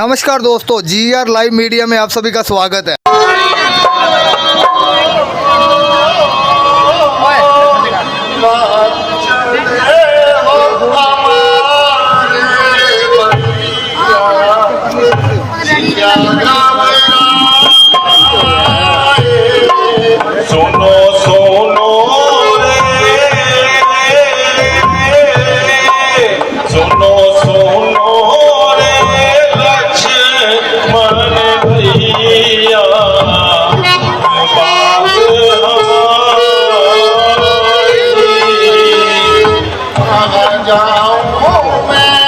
नमस्कार दोस्तों, GR live media में आप सभी का स्वागत है। सुनो सुनो रे, सुनो सुनो रे लक्ष्मण भैया, बात हमारी जाऊं मैं,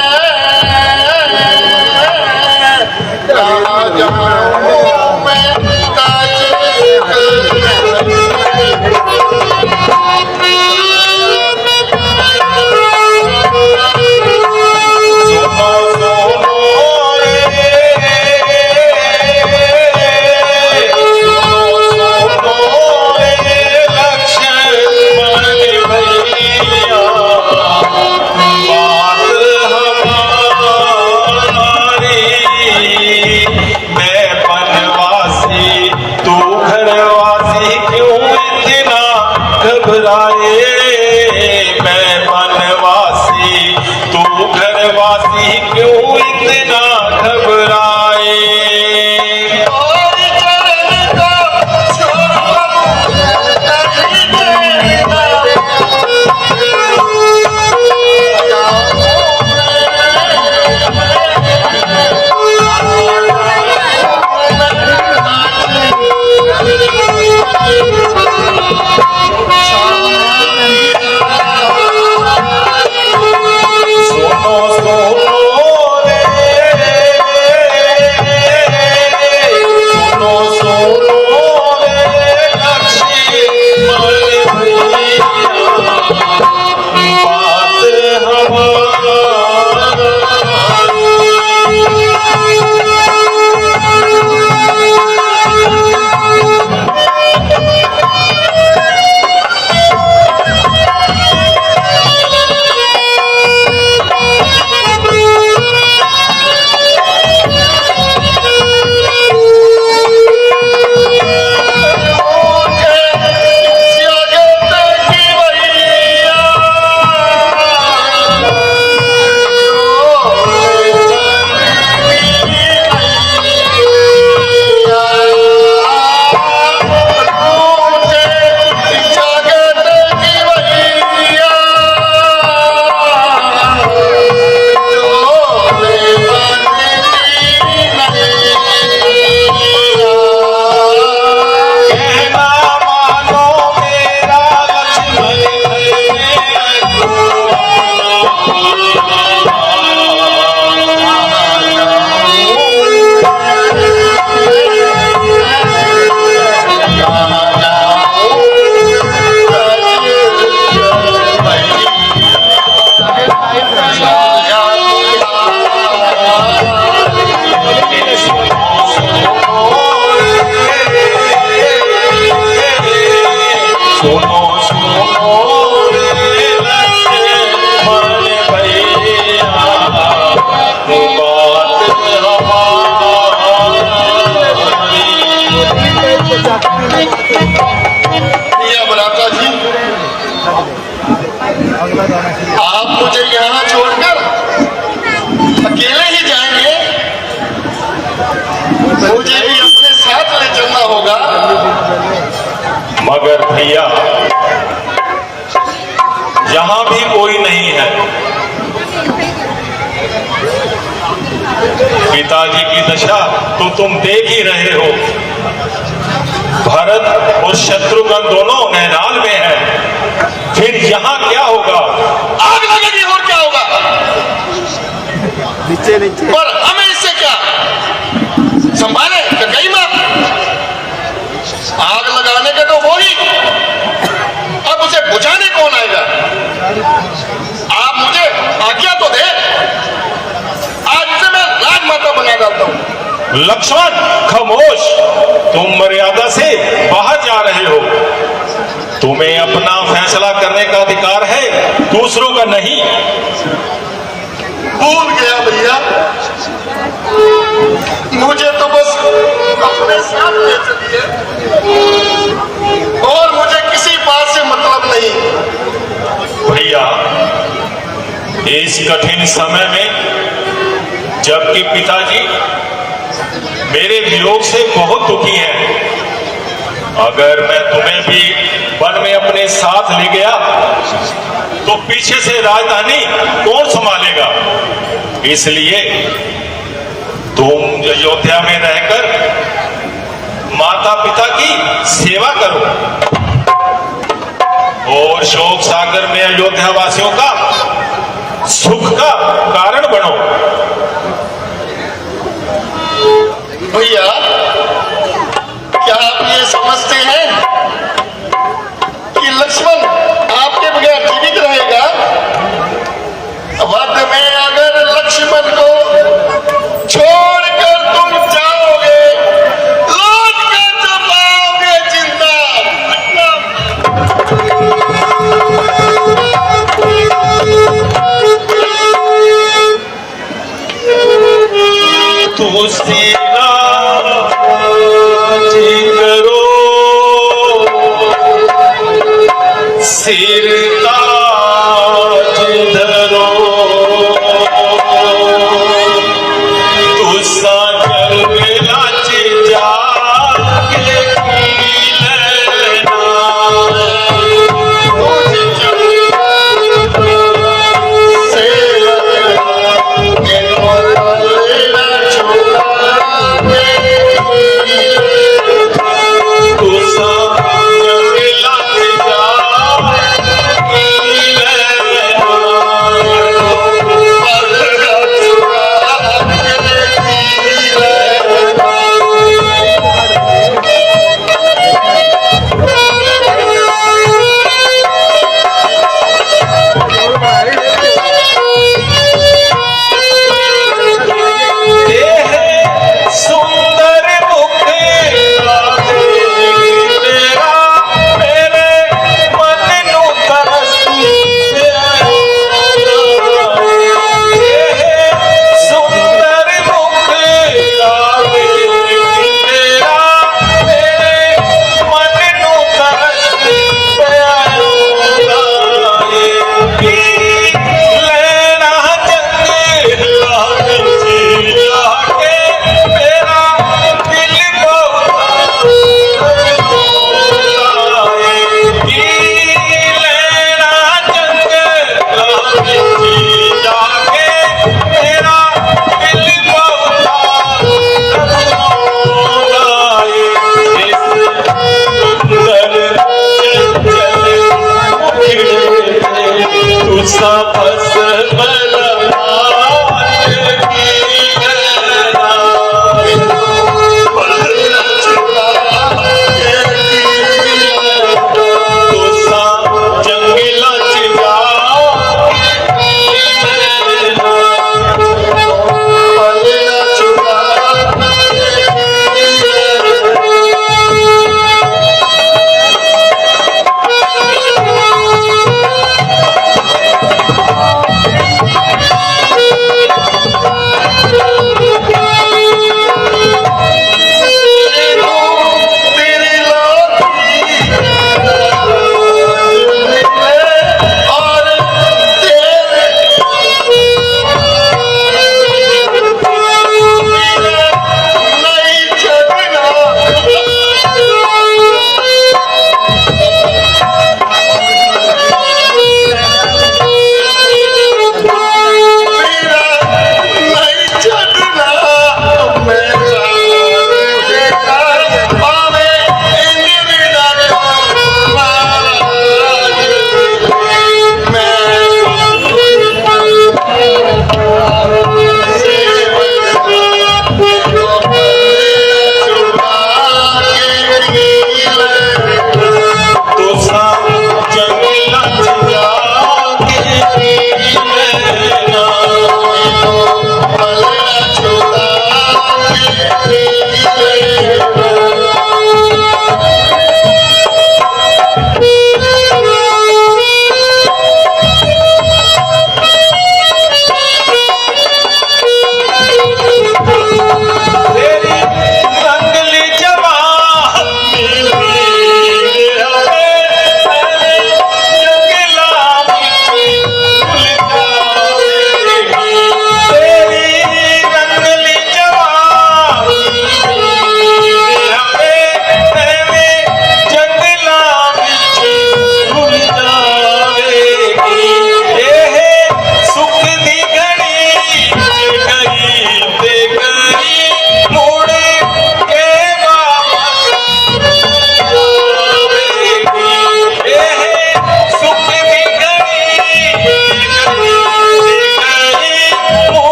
मैं बनवासी तू घरवासी क्यों इतना घबराए। और चरण को आप मुझे यहाँ छोड़कर अकेले ही जाएंगे, मुझे भी अपने साथ ले चलना होगा। मगर भैया यहाँ भी कोई नहीं है। पिताजी की दशा तो तुम देख ही रहे हो। भरत और शत्रुघ्न दोनों नैनाल में हैं। फिर यहाँ क्या होगा? आग लगेगी और क्या होगा? नीचे नीचे। पर हमें इससे क्या? संभाले कई बात। आग लगाने के तो वो ही, अब उसे बुझाने कौन आएगा? आप मुझे आज्ञा तो दे, आज से मैं राजमाता बना डालता हूँ। लक्ष्मण खामोश, तुम मर्यादा से बाहर जा रहे हो। तुम्हें अपना फैसला करने का अधिकार है, दूसरों का नहीं। भूल गया भैया, मुझे तो बस अपने साथ ले चलिए और मुझे किसी बात से मतलब नहीं। भैया, इस कठिन समय में जबकि पिताजी मेरे वियोग से बहुत दुखी हैं, अगर मैं तुम्हें भी वन में अपने साथ ले गया तो पीछे से राजधानी कौन संभालेगा? इसलिए तुम अयोध्या में रहकर माता पिता की सेवा करो और शोक सागर में अयोध्या वासियों का सुख का कारण बनो। भैया, क्या आप ये समझते हैं कि लक्ष्मण आपके बगैर जीवित रहेगा? वध में अगर लक्ष्मण को छोड़कर तुम जाओगे, लौट कर जो पाओगे जिंदा। तू सीना करो सिर ताज धरो, तू सागर में नाच जाके लेना,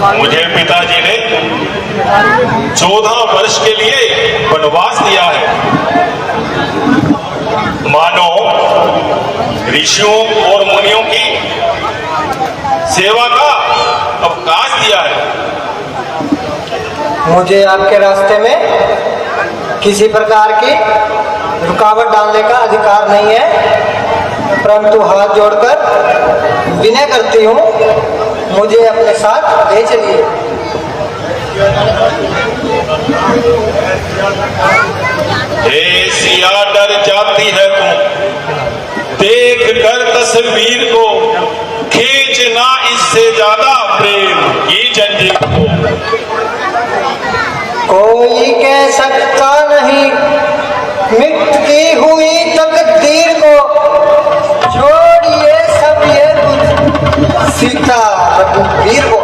मुझे पिताजी ने 14 वर्ष के लिए वनवास दिया है। मानो ऋषियों और मुनियों की सेवा का अवकाश दिया है। मुझे आपके रास्ते में किसी प्रकार की रुकावट डालने का अधिकार नहीं है, परंतु हाथ जोड़कर विनय करती हूँ, मुझे अपने साथ ले चलिए। हे सिया, डर जाती है तुम देख कर तस्वीर को, खींचना इससे ज्यादा प्रेम की जंजीर को। कोई कह सकता नहीं मिटती हुई तकदीर को, छोड़िए सब ये कुछ सीता रघुवीर को।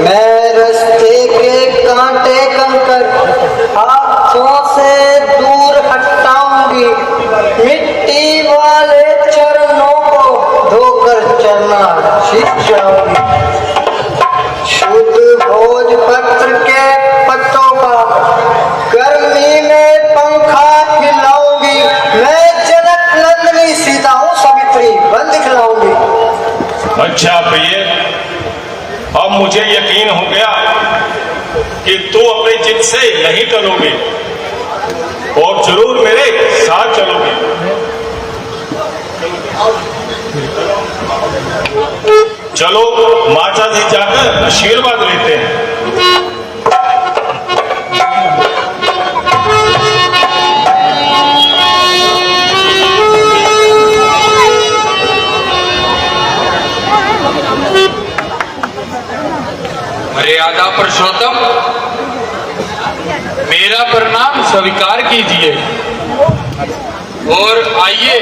मैं रास्ते के कांटे कंकर हाथों से दूर हटाऊंगी, मिट्टी वाले चरणों को धोकर चलना सीख जाऊंगी। शुद्ध भोजपत्र के पत्तों का गर्मी में पंखा हिलाऊंगी, मैं जनक नंदिनी सीता हूँ, सावित्री बन दिखलाऊंगी। अच्छा प्रिय, अब मुझे यकीन हो गया कि तू अपने जिद से नहीं टलोगे और जरूर मेरे साथ चलोगे। चलो माता से जाकर आशीर्वाद लेते हैं। मर्यादा पुरुषोत्तम, मेरा प्रणाम स्वीकार कीजिए और आइए,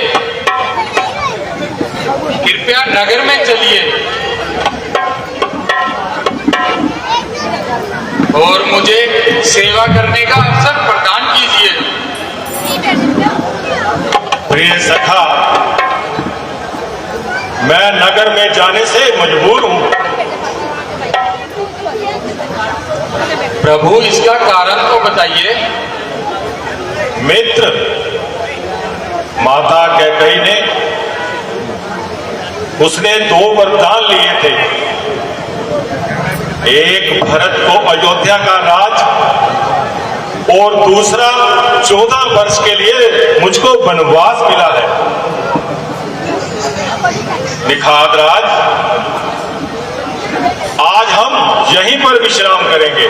कृपया नगर में चलिए और मुझे सेवा करने का अवसर प्रदान कीजिए। प्रिय सखा, मैं नगर में जाने से मजबूर हूं। प्रभु, इसका कारण तो बताइए। मित्र, माता कैकेयी ने उसने 2 वरदान लिए थे। एक भरत को अयोध्या का राज और दूसरा 14 वर्ष के लिए मुझको वनवास मिला है। निखाद राज, आज हम यहीं पर विश्राम करेंगे।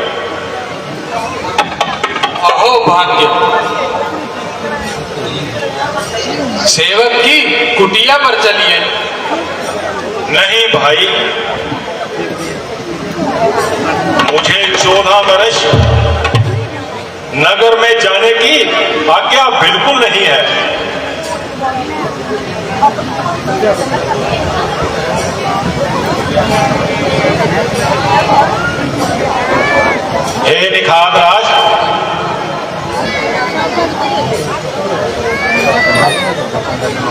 अहो भाग्य, सेवक की कुटिया पर चलिए। नहीं भाई, मुझे 14 वर्ष नगर में जाने की आज्ञा बिल्कुल नहीं है। हे निखाद राज,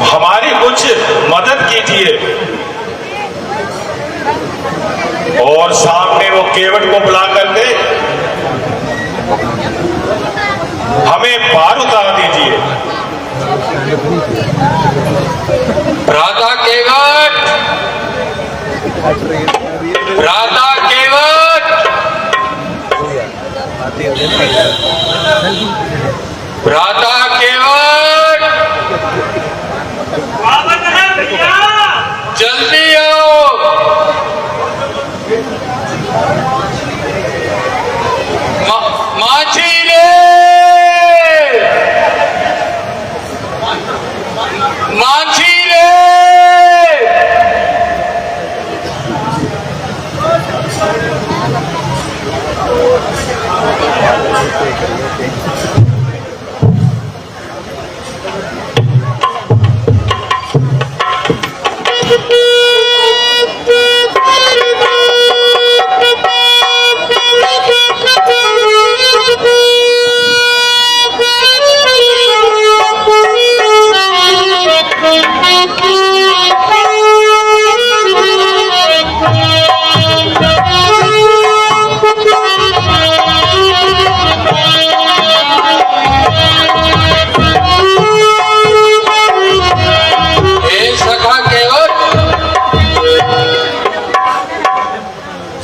हमारी कुछ मदद कीजिए और सामने वो केवट को बुला करके हमें पार उतार दीजिए। भ्राता केवट, भ्राता केवट, भ्राता केवट, जल्दी आओ। माझी रे, माझी रे।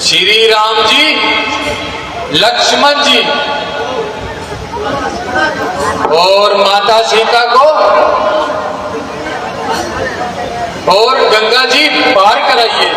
श्री राम जी, लक्ष्मण जी और माता सीता को और गंगा जी पार कराइए।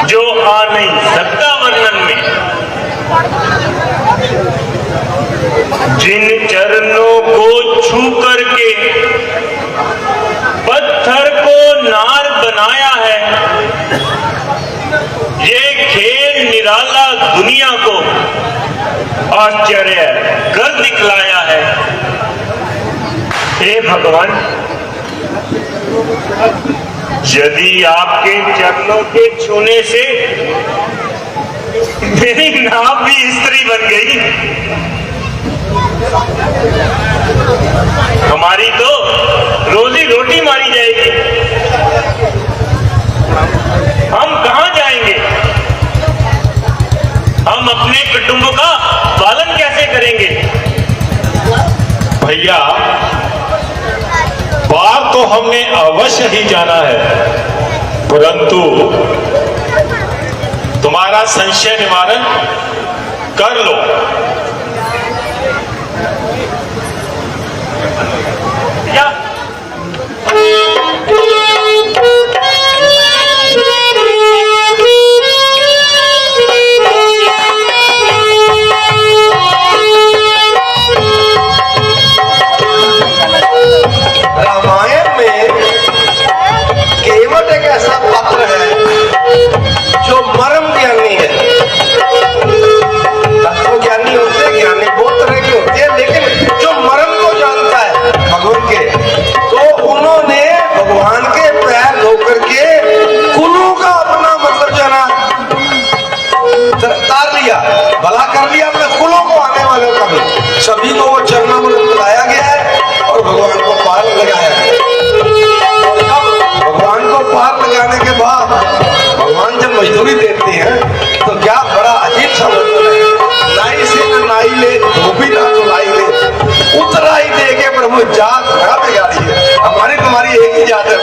जो आ नहीं सकता वर्णन में। जिन चरणों को छू करके पत्थर को नार बनाया है, ये खेल निराला दुनिया को आश्चर्य कर दिखलाया है। हे भगवान, यदि आपके चरणों के छूने से मेरी नाव भी स्त्री बन गई, हमारी तो रोजी रोटी मारी जाएगी। हम कहां जाएंगे? हम अपने कुटुंब का पालन कैसे करेंगे? भैया, बाहर तो हमने अवश्य ही जाना है, परंतु तुम्हारा संशय निवारण कर लो। क्या? रामायण में केवट एक ऐसा पात्र है जो मर्म ज्ञानी है। तत्व ज्ञानी होते हैं, ज्ञानी बहुत तरह के होते हैं, लेकिन जो मर्म को जानता है भगवान के, तो उन्होंने भगवान के पैर धो करके कुलों का अपना मतलब जो है ना तार लिया, भला कर लिया अपने कुलों को, आने वालों का भी, सभी को वो चरणामृत बताया गया है और भगवान को पार लगाया गया। और जब भगवान को पार लगाने के बाद भगवान जब मजदूरी देते हैं तो क्या बड़ा अजीब सा मतलब है। नाई से न नाई ले, धोबी ना तो लाई ले, उतरा ही दे के प्रभु जात खड़ा बिगाड़ी है। हमारी तुम्हारी एक ही जात है।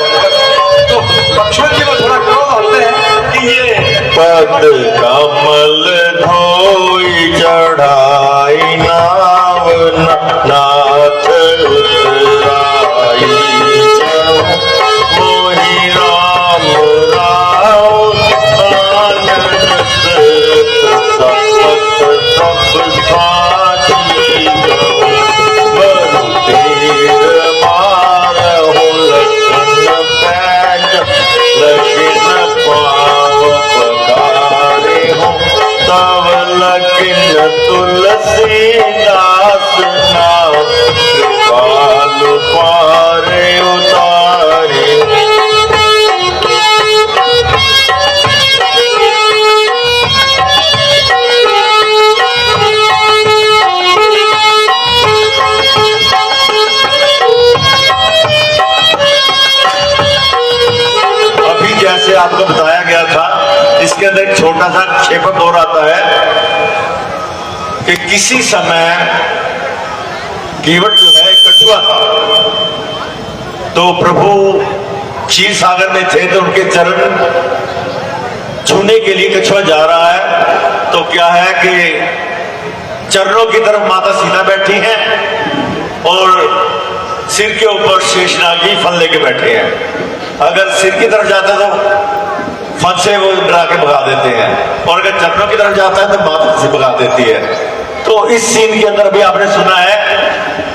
तो लक्ष्मण जी को थोड़ा क्रोध होते हैं कि ये पद कमल धोई चढ़ाई नाव नाथ उतराई मोहि राम राव आनंद सब साथी बरु तीर मारहु लखन पैज लखन पाव पखारे हो तब लखन तुलसीदास नाम कृपालु पारे उतारे। अभी जैसे आपको बताया गया था, इसके अंदर एक छोटा सा क्षेपक और आता है कि किसी समय केवट जो है कछुआ था, तो प्रभु क्षीर सागर में थे, तो उनके चरण छूने के लिए कछुआ जा रहा है। तो क्या है कि चरणों की तरफ माता सीता बैठी हैं और सिर के ऊपर शेषनाग जी फन लेके बैठे हैं। अगर सिर की तरफ जाता है तो फन से वो डरा के भगा देते हैं, और अगर चरणों की तरफ जाता है तो माता से भगा देती है। तो इस सीन के अंदर भी आपने सुना है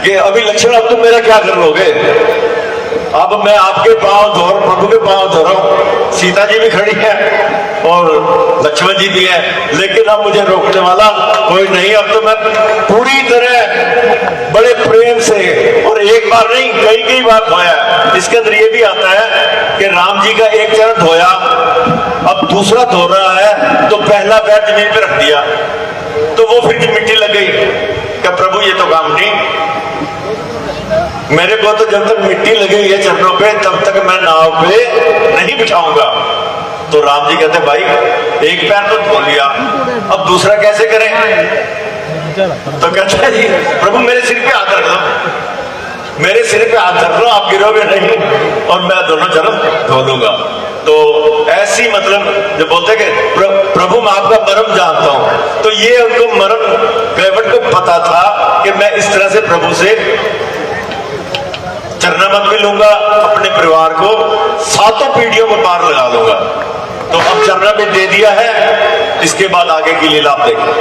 कि अभी लक्ष्मण, अब तुम मेरा क्या कर लोगे? अब मैं आपके पांव धो रहा हूं, प्रभु के पांव धो रहा हूं, सीता जी भी खड़ी है और लक्ष्मण जी भी है, लेकिन अब मुझे रोकने वाला कोई नहीं। अब तो मैं पूरी तरह बड़े प्रेम से, और एक बार नहीं कई कई बार धोया। इसके अंदर ये भी आता है कि राम जी का एक चरण धोया, अब दूसरा धो रहा है, तो पहला पैर जमीन पे रख दिया, तो वो फिर मिट्टी लग गई। क्या प्रभु ये तो काम नहीं, मेरे को तो जब तक मिट्टी लगी है चरणों पे तब तक मैं नाव पे नहीं बिठाऊंगा। तो राम जी कहते भाई एक पैर तो धो लिया, अब दूसरा कैसे करें? तो कहते हैं जी प्रभु मेरे सिर पे हाथ रख दो, मेरे सिर पे हाथ रख लो, आप गिरोगे नहीं और मैं दोनों चरण धो लूंगा। तो ऐसी मतलब जो बोलते हैं कि प्रभु मैं आपका मर्म जानता हूं, तो ये उनको मर्म कैवट को पता था कि मैं इस तरह से प्रभु से चरणामृत भी लूंगा, अपने परिवार को 7 पीढ़ियों में पार लगा लूंगा। तो अब चरण भी दे दिया है, इसके बाद आगे की लीला आप देखें।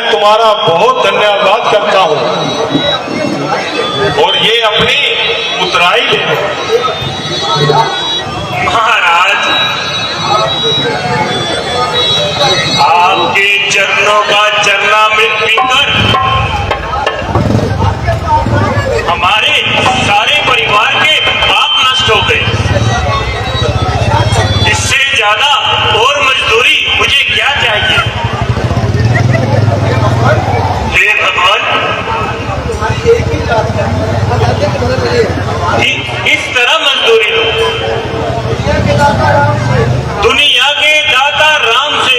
तुम्हारा बहुत धन्यवाद करता हूं और ये अपनी उतराई ले। महाराज, आपके चरणों का चरणामृत पीकर हमारे सारे परिवार के पाप नष्ट हो गए। इससे ज्यादा और मजदूरी मुझे क्या चाहिए? हे भगवान, इस तरह मजदूरी लो। दुनिया के दाता राम से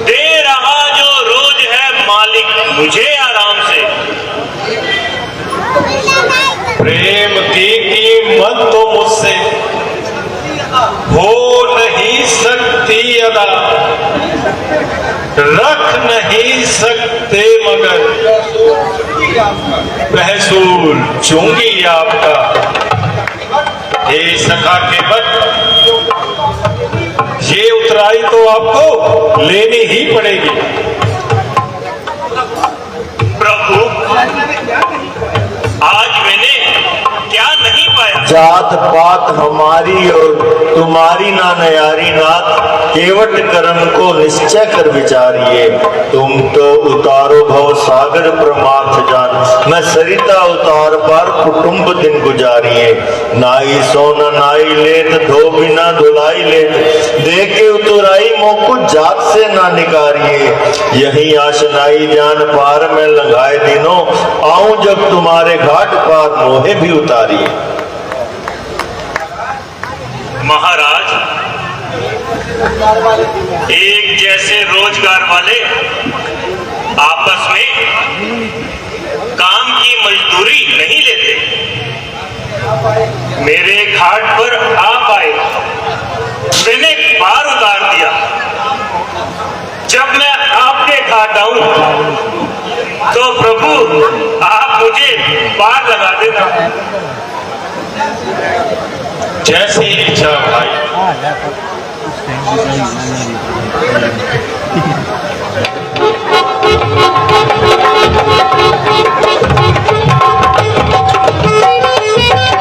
दे रहा जो रोज है मालिक मुझे आराम से। प्रेम की कीमत तो मुझसे हो नहीं सकती अदा, रख नहीं सकते मगर महसूल चूंगी आपका। हे सखा केवट, ये उतराई तो आपको लेनी ही पड़ेगी। प्रभु, आज मैंने क्या नहीं पाया? जात पात हमारी और तुम्हारी ना नयारी नाथ, केवट कर्म को निश्चय कर विचारिए। तुम तो उतारो भव सागर परमार्थ जान, मैं सरिता उतार पार कुटुंब दिन गुजारिए। नाई सोना नाई लेत, धो बिना धुलाई लेत, देखे उतराई मोकु जात से ना निकारिए। यही आशनाई जान पार में लंघाए दिनों, आऊं जब तुम्हारे घाट पार मोहे भी उतारिए। महाराज, एक जैसे रोजगार वाले आपस में काम की मजदूरी नहीं लेते। मेरे घाट पर आप आए, मैंने पार उतार दिया। जब मैं आपके घाट आऊं तो प्रभु आप मुझे पार लगा देना। जैसी इच्छा भाई।